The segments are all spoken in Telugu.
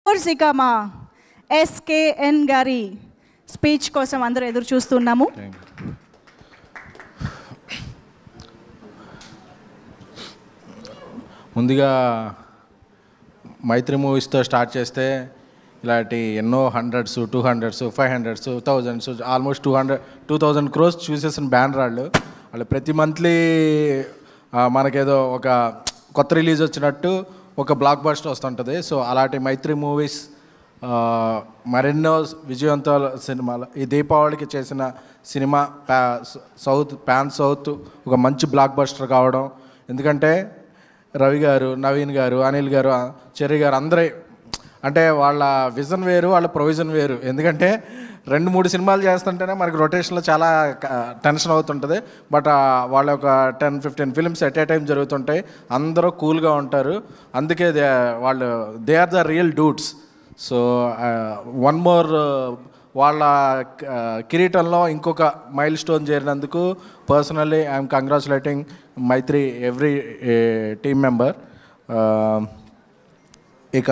ఇక మా ఎస్కేఎన్ గారి స్పీచ్ కోసం అందరూ ఎదురు చూస్తున్నాము. ముందుగా మైత్రి మూవీస్తో స్టార్ట్ చేస్తే ఇలాంటి ఎన్నో 100s 200s 500s 1000s almost 2000 crores చూసేసిన banner వాళ్ళు ప్రతి మంత్లీ మనకేదో ఒక కొత్త రిలీజ్ వచ్చినట్టు ఒక బ్లాక్ బస్టర్ వస్తుంటుంది. సో అలాంటి మైత్రి మూవీస్ మరెన్నో విజయవంతాల సినిమాలు ఈ దీపావళికి చేసిన సినిమా పాన్ సౌత్ ఒక మంచి బ్లాక్ బస్టర్ కావడం. ఎందుకంటే రవి గారు, నవీన్ గారు, అనిల్ గారు, చెర్రీ గారు అందరూ అంటే వాళ్ళ విజన్ వేరు, వాళ్ళ ప్రొవిజన్ వేరు. ఎందుకంటే 2-3 సినిమాలు చేస్తుంటేనే మనకి రొటేషన్లో చాలా టెన్షన్ అవుతుంటుంది. బట్ వాళ్ళ ఒక 10-15 ఫిల్మ్స్ ఎట్ ఏ టైం జరుగుతుంటాయి. అందరూ కూల్గా ఉంటారు. అందుకే they are the real dudes. So one more వాళ్ళ కిరీటంలో ఇంకొక మైల్ స్టోన్ చేరినందుకు personally I'm congratulating Mythri every team member. ఇక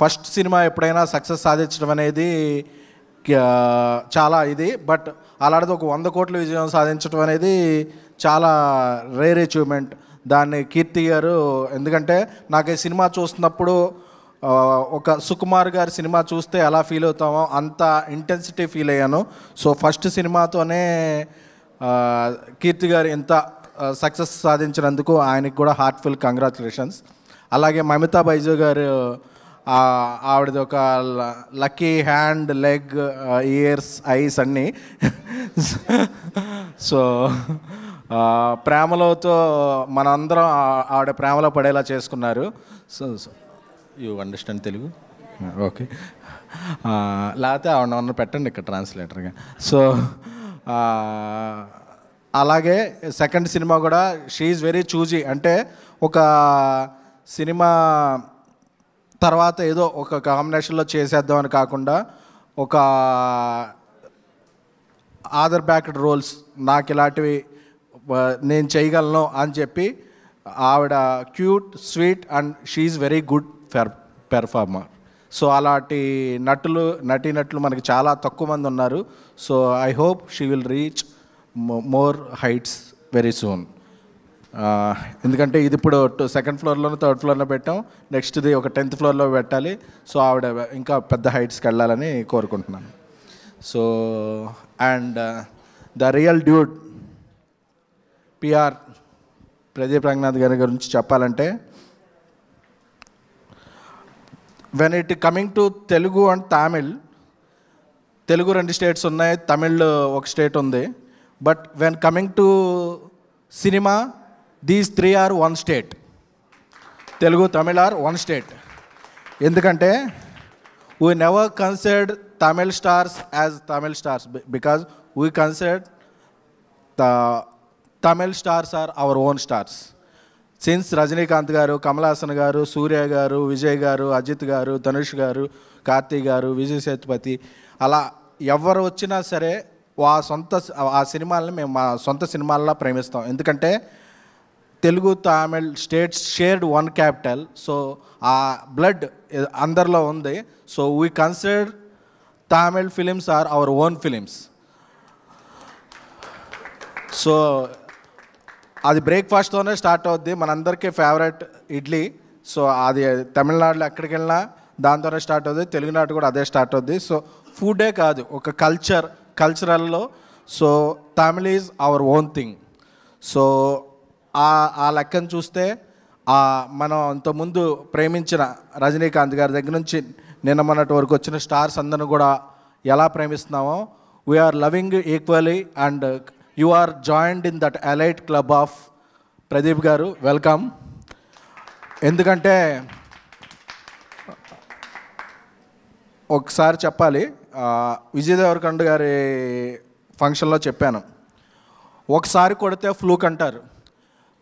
ఫస్ట్ సినిమా ఎప్పుడైనా సక్సెస్ సాధించడం అనేది చాలా ఇది. బట్ అలాంటిది ఒక 100 కోట్ల విజయం సాధించడం అనేది చాలా రేర్ అచీవ్మెంట్. దాన్ని కీర్తి గారు, ఎందుకంటే నాకు ఈ సినిమా చూస్తున్నప్పుడు ఒక సుకుమార్ గారి సినిమా చూస్తే ఎలా ఫీల్ అవుతామో అంత ఇంటెన్సిటీ ఫీల్ అయ్యాను. సో ఫస్ట్ సినిమాతోనే కీర్తి గారు ఎంత సక్సెస్ సాధించినందుకు ఆయనకి కూడా హార్ట్ఫుల్ కంగ్రాచులేషన్స్. అలాగే మమితా బైజు గారు, ఆవిడది ఒక lucky hand, leg, years, ice అన్నీ. సో ప్రేమలోతో మనందరం ఆవిడ ప్రేమలో పడేలా చేసుకున్నారు. So you understand Telugu? Okay. లేకపోతే ఆవిడ పెట్టండి ఇక్కడ ట్రాన్స్లేటర్గా. సో అలాగే సెకండ్ సినిమా కూడా షీ ఈజ్ వెరీ చూజీ. అంటే ఒక సినిమా తర్వాత ఏదో ఒక కాంబినేషన్లో చేసేద్దామని కాకుండా ఒక ఆదర్ బ్యాక్డ్ రోల్స్, నాకు ఇలాంటివి నేను చేయగలను అని చెప్పి ఆవిడ cute, sweet and she is very good performer. So అలాంటి నటీనటులు మనకి చాలా తక్కువ మంది ఉన్నారు. So I hope she will reach more heights very soon. ఎందుకంటే ఇది ఇప్పుడు 2nd ఫ్లోర్లోనూ 3rd ఫ్లోర్లో పెట్టాం. నెక్స్ట్ది ఒక 10th ఫ్లోర్లో పెట్టాలి. సో ఆవిడ ఇంకా పెద్ద హైట్స్కి వెళ్ళాలని కోరుకుంటున్నాను. So and the real dude PR Pradeep Ranganath గారి గురించి చెప్పాలంటే, when it coming to Telugu and Tamil, Telugu 2 states ఉన్నాయి, తమిళ్ ఒక స్టేట్ ఉంది. But when coming to cinema, these 3 are 1 state. Telugu, Tamil are 1 state. ఎందుకంటే we never considered Tamil stars as Tamil stars because we considered the Tamil stars are our own stars. Since Rajinikanth garu, Kamal Haasan గారు, సూర్య గారు, విజయ్ గారు, అజిత్ గారు, ధనుష్ గారు, కార్తీక్ గారు, విజయ్ సేతుపతి, అలా ఎవరు వచ్చినా సరే ఆ సినిమాలని మేము మా సొంత సినిమాల్లో ప్రేమిస్తాం. ఎందుకంటే Telugu, Tamil states shared 1 capital. So ఆ బ్లడ్ అందరిలో ఉంది. So we consider Tamil films are our own films. So అది బ్రేక్ఫాస్ట్తోనే స్టార్ట్ అవుద్ది. మనందరికీ ఫేవరెట్ ఇడ్లీ. సో అది తమిళనాడులో ఎక్కడికి వెళ్ళినా దాంతోనే స్టార్ట్ అవుద్ది. తెలుగునాడు కూడా అదే స్టార్ట్ అవుద్ది. సో ఫుడే కాదు, ఒక కల్చరల్లో so Tamil is our own thing. So ఆ లెక్కను చూస్తే మనం అంతకుముందు ప్రేమించిన రజనీకాంత్ గారి దగ్గర నుంచి నిన్న మొన్నటి వరకు వచ్చిన స్టార్స్ అందరిని కూడా ఎలా ప్రేమిస్తున్నామో, we are loving equally. And you are joined in that elite club of Pradeep garu. Welcome. ఎందుకంటే ఒకసారి చెప్పాలి, విజయ్ దేవరకొండ గారి ఫంక్షన్లో చెప్పాను, ఒకసారి కొడితే ఫ్లూక్ అంటారు,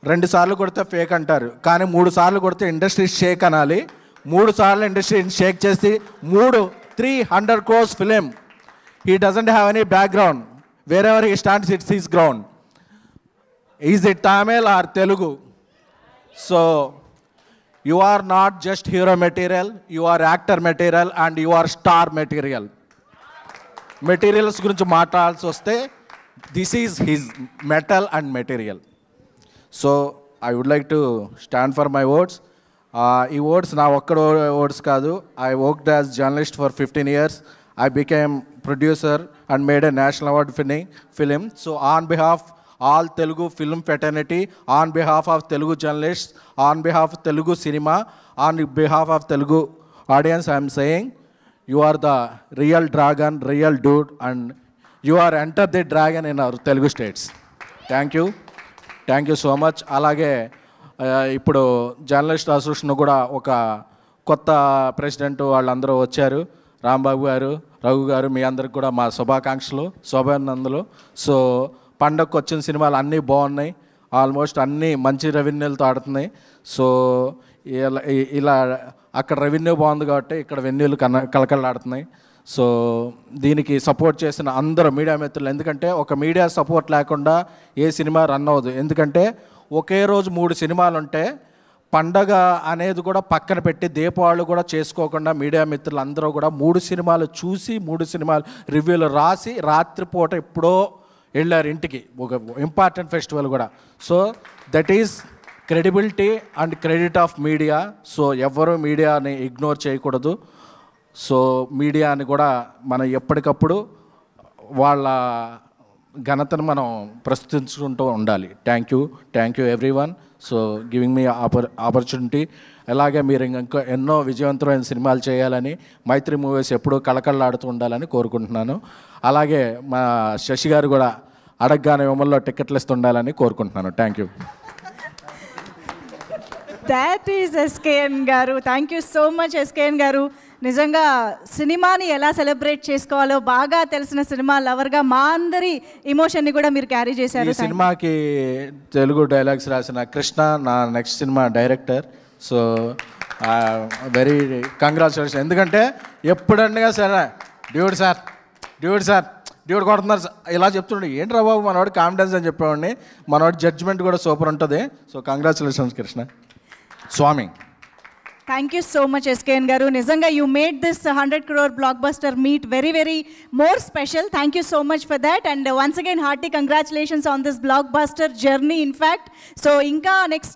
2 సార్లు కొడితే ఫేక్ అంటారు, కానీ 3 సార్లు కొడితే ఇండస్ట్రీ షేక్ అనాలి. 3 సార్లు ఇండస్ట్రీ షేక్ చేసి 300 crores film. He doesn't have any background. Wherever he stands it's his ground. Is it Tamil or Telugu? So You are not just hero material, you are actor material and you are star material. Materials గురించి మాట్లాడాల్సి వస్తే this is his metal and material. So I would like to stand for my words. ఈ వర్డ్స్ నా ఒక్కడ వర్డ్స్ కాదు. I worked as journalist for 15 years. I became producer and made a national award winning film. So on behalf all Telugu film fraternity, on behalf of Telugu journalists, on behalf of Telugu cinema, on behalf of Telugu audience, I am saying you are the real dragon, real dude, and you are enter the dragon in our Telugu states. Thank you so much. అలాగే ఇప్పుడు జర్నలిస్ట్ అసోసియేషన్ కూడా ఒక కొత్త ప్రెసిడెంట్ వాళ్ళందరూ వచ్చారు. రాంబాబు గారు, రఘు గారు, మీ అందరికి కూడా మా శుభాకాంక్షలు, శుభానందనలు. సో పండగకు వచ్చిన సినిమాలు అన్నీ బాగున్నాయి, ఆల్మోస్ట్ అన్నీ మంచి రెవెన్యూలతో ఆడుతున్నాయి. సో ఇలా అక్కడ రెవెన్యూ బాగుంది కాబట్టి ఇక్కడ వెన్యూలు కలకలాడుతున్నాయి. సో దీనికి సపోర్ట్ చేసిన అందరూ మీడియా మిత్రులు, ఎందుకంటే ఒక మీడియా సపోర్ట్ లేకుండా ఏ సినిమా రన్ అవ్వదు. ఎందుకంటే ఒకే రోజు 3 సినిమాలు ఉంటే పండగ అనేది కూడా పక్కన పెట్టి దీపావళి కూడా చేసుకోకుండా మీడియా మిత్రులు అందరూ కూడా 3 సినిమాలు చూసి 3 సినిమాలు రివ్యూలు రాసి రాత్రిపూట ఎప్పుడో వెళ్ళారు ఇంటికి, ఒక ఇంపార్టెంట్ ఫెస్టివల్ కూడా. So that is credibility and credit of media. So ఎవరు మీడియాని ఇగ్నోర్ చేయకూడదు. సో మీడియాని కూడా మనం ఎప్పటికప్పుడు వాళ్ళ ఘనతను మనం ప్రస్తుతించుకుంటూ ఉండాలి. Thank you everyone. So giving me opportunity. అలాగే మీరు ఇంకా ఎన్నో విజయవంతమైన సినిమాలు చేయాలని, మైత్రి మూవీస్ ఎప్పుడూ కళకళలాడుతూ ఉండాలని కోరుకుంటున్నాను. అలాగే మా శశి గారు కూడా అడగగానే విమల్లో టికెట్లు ఇస్తుండాలని కోరుకుంటున్నాను. Thank you. That is SKN garu. Thank you so much SKN గారు. నిజంగా సినిమాని ఎలా సెలబ్రేట్ చేసుకోవాలో బాగా తెలిసిన సినిమా లవర్గా మా అందరి ఎమోషన్ని కూడా మీరు క్యారీ చేశారు. ఈ సినిమాకి తెలుగు డైలాగ్స్ రాసిన కృష్ణ నా next cinema director. So very congratulation. ఎందుకంటే ఎప్పుడన్నా సరే డ్యూడ్ కొడుతున్నారు ఇలా చెప్తుండే, ఏంట్రా బాబు మనవాడు కాన్ఫిడెన్స్ అని చెప్పేవాడిని. మనవాడి జడ్జ్మెంట్ కూడా సూపర్ ఉంటుంది. So congratulations Krishna Swamy. Thank you so much SKN గారు. నిజంగా you made this 100 crore blockbuster meet very more special. Thank you so much for that. And once again hearty congratulations on this blockbuster journey in fact. So ఇంకా నెక్స్ట్